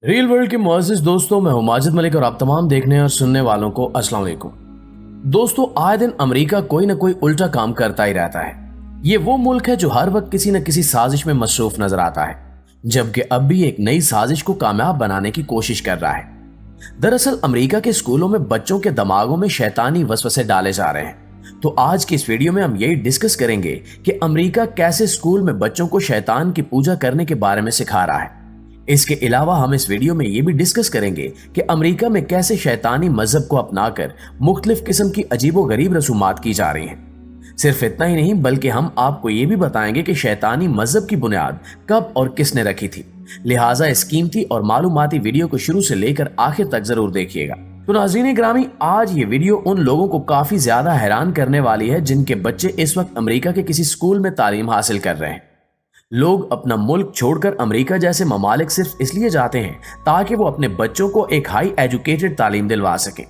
Real world के मुअज़्ज़िज़ दोस्तों, मैं हूं माजिद मलिक और आप तमाम देखने और सुनने वालों को अस्सलाम वालेकुम। दोस्तों, आए दिन अमेरिका कोई ना कोई उल्टा काम करता ही रहता है। ये वो मुल्क है जो हर वक्त किसी न किसी साजिश में मसरूफ नजर आता है, जबकि अब भी एक नई साजिश को कामयाब बनाने की कोशिश कर रहा है। दरअसल अमेरिका के स्कूलों में बच्चों के दिमागों में शैतानी वसवसे डाले जा रहे हैं। तो आज की इस वीडियो में हम यही डिस्कस करेंगे कि अमेरिका कैसे स्कूल में बच्चों को शैतान की पूजा करने के बारे में सिखा रहा है। इसके अलावा हम इस वीडियो में ये भी डिस्कस करेंगे कि अमेरिका में कैसे शैतानी मजहब को अपनाकर मुख्तलिफ किस्म की अजीबोगरीब रसूमात की जा रही हैं। सिर्फ इतना ही नहीं, बल्कि हम आपको ये भी बताएंगे कि शैतानी मजहब की बुनियाद कब और किसने रखी थी। लिहाजा इस कीमती और मालूमाती वीडियो को शुरू से लेकर आखिर तक जरूर देखिएगा। तो नाज़रीन ग्रामी, आज ये वीडियो उन लोगों को काफी ज्यादा हैरान करने वाली है जिनके बच्चे इस वक्त अमेरिका के किसी स्कूल में तालीम हासिल कर रहे हैं। लोग अपना मुल्क छोड़कर अमेरिका जैसे ममालिक सिर्फ इसलिए जाते हैं ताकि वो अपने बच्चों को एक हाई एजुकेटेड तालीम दिलवा सके।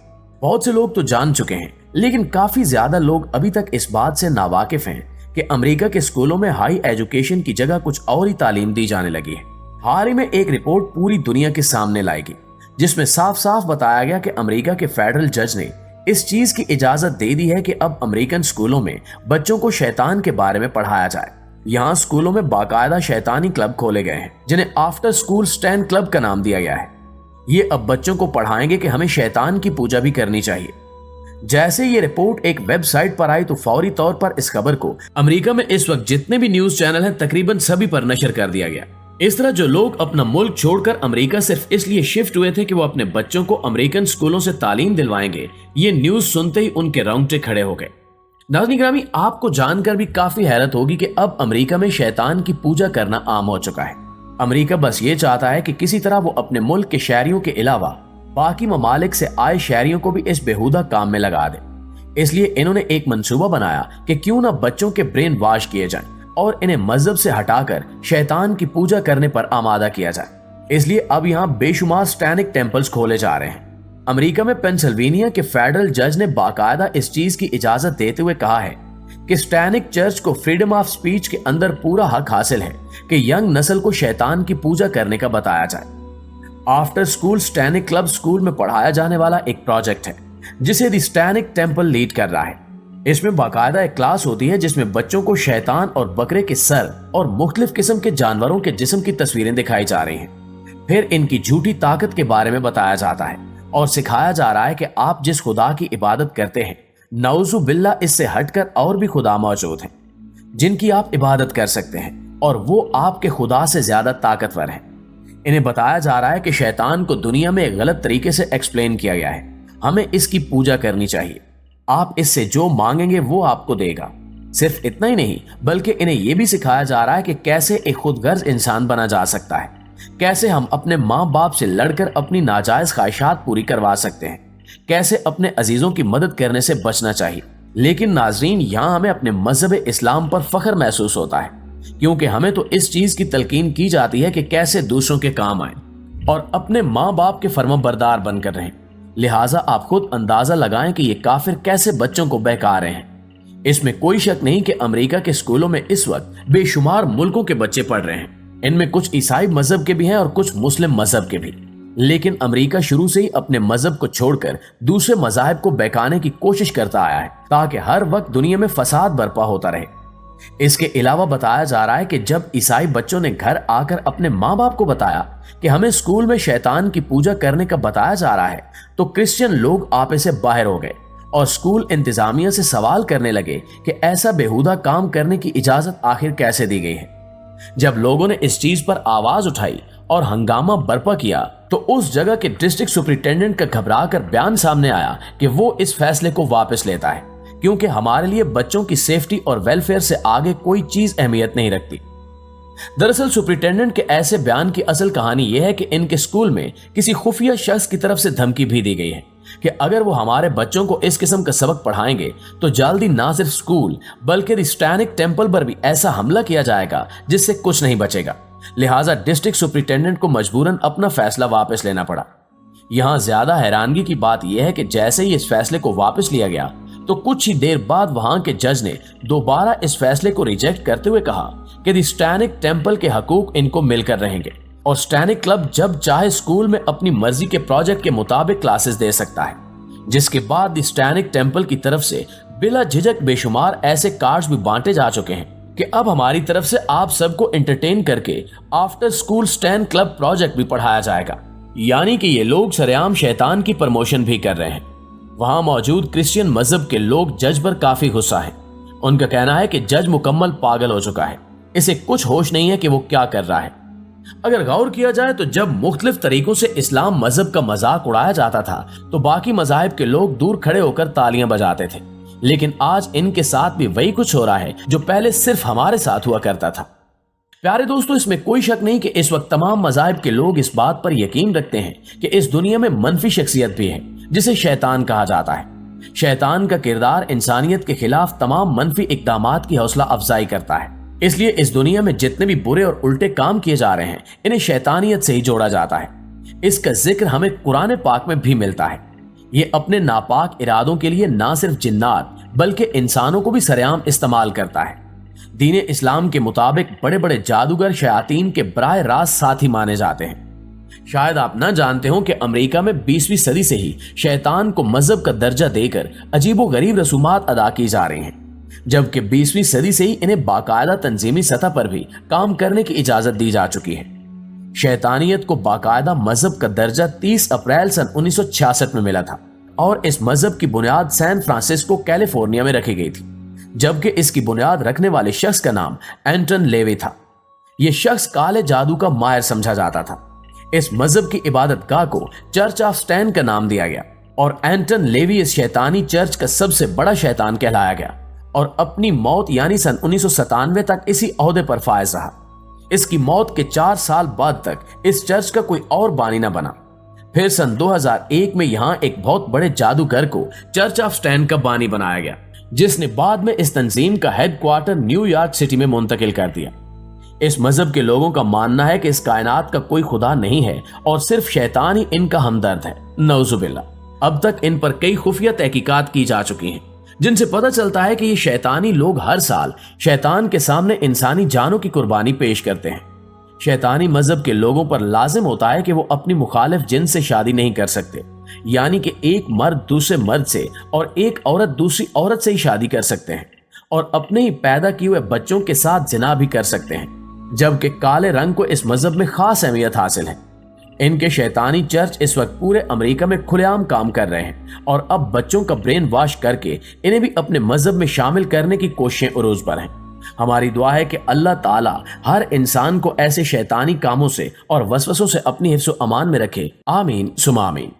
बहुत से लोग तो जान चुके हैं, लेकिन काफी ज्यादा लोग अभी तक इस बात से नावाकिफ हैं कि अमेरिका के स्कूलों में हाई एजुकेशन की जगह कुछ और ही तालीम दी जाने लगी है। हाल ही में एक रिपोर्ट पूरी दुनिया के सामने लाएगी जिसमें साफ साफ बताया गया कि अमेरिका के फेडरल जज ने इस चीज की इजाजत दे दी है कि अब अमेरिकन स्कूलों में बच्चों को शैतान के बारे में पढ़ाया जाए। यहाँ स्कूलों में बाकायदा शैतानी क्लब खोले गए हैं जिन्हें आफ्टर स्कूल स्टैंड क्लब का नाम दिया गया है। ये अब बच्चों को पढ़ाएंगे कि हमें शैतान की पूजा भी करनी चाहिए। जैसे ये रिपोर्ट एक वेबसाइट पर आई तो फौरी तौर पर इस खबर को अमेरिका में इस वक्त जितने भी न्यूज चैनल हैं तकरीबन सभी पर नशर कर दिया गया। इस तरह जो लोग अपना मुल्क छोड़कर अमेरिका सिर्फ इसलिए शिफ्ट हुए थे कि वो अपने बच्चों को अमेरिकन स्कूलों से तालीम दिलवाएंगे, ये न्यूज सुनते ही उनके रोंगटे खड़े हो गए। नाज़रीन ग्रामी, आपको जानकर भी काफी हैरत होगी कि अब अमेरिका में शैतान की पूजा करना आम हो चुका है। अमेरिका बस ये चाहता है कि किसी तरह वो अपने मुल्क के शहरियों के अलावा बाकी ममालिक से आए शहरियों को भी इस बेहुदा काम में लगा दे। इसलिए इन्होंने एक मंसूबा बनाया कि क्यों ना बच्चों के ब्रेन वॉश किए जाएं और इन्हें मजहब से हटाकर शैतान की पूजा करने पर आमादा किया जाए। इसलिए अब यहाँ बेशुमार सैतानिक टेम्पल्स खोले जा रहे हैं। अमेरिका में पेंसिल्वेनिया के फेडरल जज ने बाकायदा इस चीज की इजाजत देते हुए कहा है कि सैतानिक चर्च को फ्रीडम ऑफ स्पीच के अंदर पूरा हक हासिल है कि यंग नस्ल को शैतान की पूजा करने का बताया जाए। आफ्टर स्कूल सैतानिक क्लब स्कूल में पढ़ाया जाने वाला एक प्रोजेक्ट है जिसे द सैतानिक टेम्पल लीड कर रहा है। इसमें बाकायदा एक क्लास होती है जिसमें बच्चों को शैतान और बकरे के सर और मुख्तलिफ किस्म के जानवरों के जिस्म की तस्वीरें दिखाई जा रही हैं। फिर इनकी झूठी ताकत के बारे में बताया जाता है और सिखाया जा रहा है कि आप जिस खुदा की इबादत करते हैं, नऊज़ु बिल्लाह, इससे हटकर और भी खुदा मौजूद हैं जिनकी आप इबादत कर सकते हैं और वो आपके खुदा से ज्यादा ताकतवर हैं। इन्हें बताया जा रहा है कि शैतान को दुनिया में एक गलत तरीके से एक्सप्लेन किया गया है, हमें इसकी पूजा करनी चाहिए, आप इससे जो मांगेंगे वो आपको देगा। सिर्फ इतना ही नहीं, बल्कि इन्हें यह भी सिखाया जा रहा है कि कैसे एक खुदगर्ज इंसान बना जा सकता है, कैसे हम अपने माँ बाप से लड़कर अपनी नाजायज ख्वाहिशात पूरी करवा सकते हैं, कैसे अपने अजीजों की मदद करने से बचना चाहिए। लेकिन नाजरीन, यहाँ हमें अपने मजहब इस्लाम पर फख्र महसूस होता है क्योंकि हमें तो इस चीज की तलकीन की जाती है कि कैसे दूसरों के काम आए और अपने माँ बाप के फर्माबरदार बनकर रहें। लिहाजा आप खुद अंदाजा लगाएं कि ये काफिर कैसे बच्चों को बहका रहे हैं। इसमें कोई शक नहीं कि अमेरिका के स्कूलों में इस वक्त बेशुमार मुल्कों के बच्चे पढ़ रहे हैं। इनमें कुछ ईसाई मजहब के भी हैं और कुछ मुस्लिम मजहब के भी। लेकिन अमेरिका शुरू से ही अपने मजहब को छोड़कर दूसरे मजाहब को बहकाने की कोशिश करता आया है ताकि हर वक्त दुनिया में फसाद बर्पा होता रहे। इसके अलावा बताया जा रहा है कि जब ईसाई बच्चों ने घर आकर अपने माँ बाप को बताया कि हमें स्कूल में शैतान की पूजा करने का बताया जा रहा है, तो क्रिश्चियन लोग आपे से बाहर हो गए और स्कूल इंतजामिया से सवाल करने लगे कि ऐसा बेहुदा काम करने की इजाजत आखिर कैसे दी गई है। जब लोगों ने इस चीज पर आवाज उठाई और हंगामा बर्पा किया तो उस जगह के डिस्ट्रिक्ट सुपरिटेंडेंट का घबराकर बयान सामने आया कि वो इस फैसले को वापस लेता है क्योंकि हमारे लिए बच्चों की सेफ्टी और वेलफेयर से आगे कोई चीज अहमियत नहीं रखती। दरअसल सुपरिटेंडेंट के ऐसे बयान की असल कहानी यह है कि इनके स्कूल में किसी खुफिया शख्स की तरफ से धमकी भी दी गई है कि अगर वो हमारे बच्चों को इस किस्म का सबक पढ़ाएंगे तो जल्दी ना सिर्फ स्कूल बल्कि सैतानिक टेम्पल पर भी ऐसा हमला किया जाएगा जिससे कुछ नहीं बचेगा। लिहाजा डिस्ट्रिक्ट सुपरिटेंडेंट को मजबूरन अपना फैसला वापस लेना पड़ा। यहाँ ज्यादा हैरानगी की बात यह है कि जैसे ही इस फैसले को वापस लिया गया तो कुछ ही देर बाद वहां के जज ने दोबारा इस फैसले को रिजेक्ट करते हुए कहा कि सैतानिक टेम्पल के हकूक इनको मिलकर रहेंगे और स्टैनिक क्लब जब चाहे स्कूल में अपनी मर्जी के प्रोजेक्ट के मुताबिक क्लासेस दे सकता है, जिसके बाद स्टैनिक टेम्पल की तरफ से बिला झिझक बेशुमार ऐसे कार्ड्स भी बांटे जा चुके हैं कि अब हमारी तरफ से आप सबको एंटरटेन करके after school stand club project भी पढ़ाया जाएगा। यानी कि ये लोग सरेआम शैतान की प्रमोशन भी कर रहे हैं। वहां मौजूद क्रिश्चियन मजहब के लोग जज पर काफी गुस्सा है। उनका कहना है कि जज मुकम्मल पागल हो चुका है, इसे कुछ होश नहीं है कि वो क्या कर रहा है। अगर गौर किया जाए तो जब मुख्तलिफ तरीकों से इस्लाम मजहब का मजाक उड़ाया जाता था तो बाकी मजाहिब के लोग दूर खड़े होकर तालियां बजाते थे, लेकिन आज इनके साथ भी वही कुछ हो रहा है जो पहले सिर्फ हमारे साथ हुआ करता था। प्यारे दोस्तों, इसमें कोई शक नहीं कि इस वक्त तमाम मजाहिब के लोग इस बात पर यकीन रखते हैं कि इस दुनिया में मनफी शख्सियत भी है जिसे शैतान कहा जाता है। शैतान का किरदार इंसानियत के खिलाफ तमाम मनफी इक़दामात की हौसला अफजाई करता है। इसलिए इस दुनिया में जितने भी बुरे और उल्टे काम किए जा रहे हैं इन्हें शैतानियत से ही जोड़ा जाता है। इसका जिक्र हमें कुरान पाक में भी मिलता है। ये अपने नापाक इरादों के लिए ना सिर्फ जिन्नात बल्कि इंसानों को भी सरेआम इस्तेमाल करता है। दीन इस्लाम के मुताबिक बड़े बड़े जादूगर शयातीन के बराह रास्त साथी माने जाते हैं। शायद आप ना जानते हो कि अमेरिका में 20वीं सदी से ही शैतान को मजहब का दर्जा देकर अजीबो गरीब रसूमात अदा की जा रही हैं, जबकि 20वीं सदी से ही इन्हें बाकायदा तंजीमी सतह पर भी काम करने की इजाजत दी जा चुकी है। शैतानियत को बाकायदा मजहब का दर्जा 30 अप्रैल सन 1966 में मिला था और इस मजहब की बुनियाद सैन फ्रांसिस्को कैलिफोर्निया में रखी गई थी, जबकि इसकी बुनियाद रखने वाले शख्स का नाम एंटन लेवी था। यह शख्स काले जादू का माहिर समझा जाता था। इस मजहब की इबादत गाह को चर्च ऑफ स्टैन का नाम दिया गया और एंटन लेवी इस शैतानी चर्च का सबसे बड़ा शैतान कहलाया गया और अपनी मौत यानी सन 1997 तक इसी ओहदे पर फायज रहा। इसकी मौत के 4 साल बाद तक इस चर्च का कोई और बानी न बना। फिर सन 2001 में यहां एक बहुत बड़े जादूगर को चर्च ऑफ स्टैन का बानी बनाया गया, जिसने बाद में इस तंजीम का हेडक्वार्टर न्यूयॉर्क सिटी में मुंतकिल कर दिया। इस मजहब के लोगों का मानना है कि इस कायनात का कोई खुदा नहीं है और सिर्फ शैतान ही इनका हमदर्द है। नऊजुबिल्लाह। अब तक इन पर कई खुफिया तहकीकात की जा चुकी हैं, जिनसे पता चलता है कि ये शैतानी लोग हर साल शैतान के सामने इंसानी जानों की कुर्बानी पेश करते हैं। शैतानी मजहब के लोगों पर लाजिम होता है कि वो अपनी मुखालिफ जिन्स से शादी नहीं कर सकते, यानी कि एक मर्द दूसरे मर्द से और एक औरत दूसरी औरत से ही शादी कर सकते हैं और अपने ही पैदा किए हुए बच्चों के साथ जिना भी कर सकते हैं, जबकि काले रंग को इस मजहब में खास अहमियत हासिल है। इनके शैतानी चर्च इस वक्त पूरे अमेरिका में खुलेआम काम कर रहे हैं और अब बच्चों का ब्रेन वॉश करके इन्हें भी अपने मजहब में शामिल करने की कोशिशें उरूज पर हैं। हमारी दुआ है कि अल्लाह ताला हर इंसान को ऐसे शैतानी कामों से और वसवसों से अपनी हिफ्ज़-ओ-अमान में रखे। आमीन सुमा आमीन।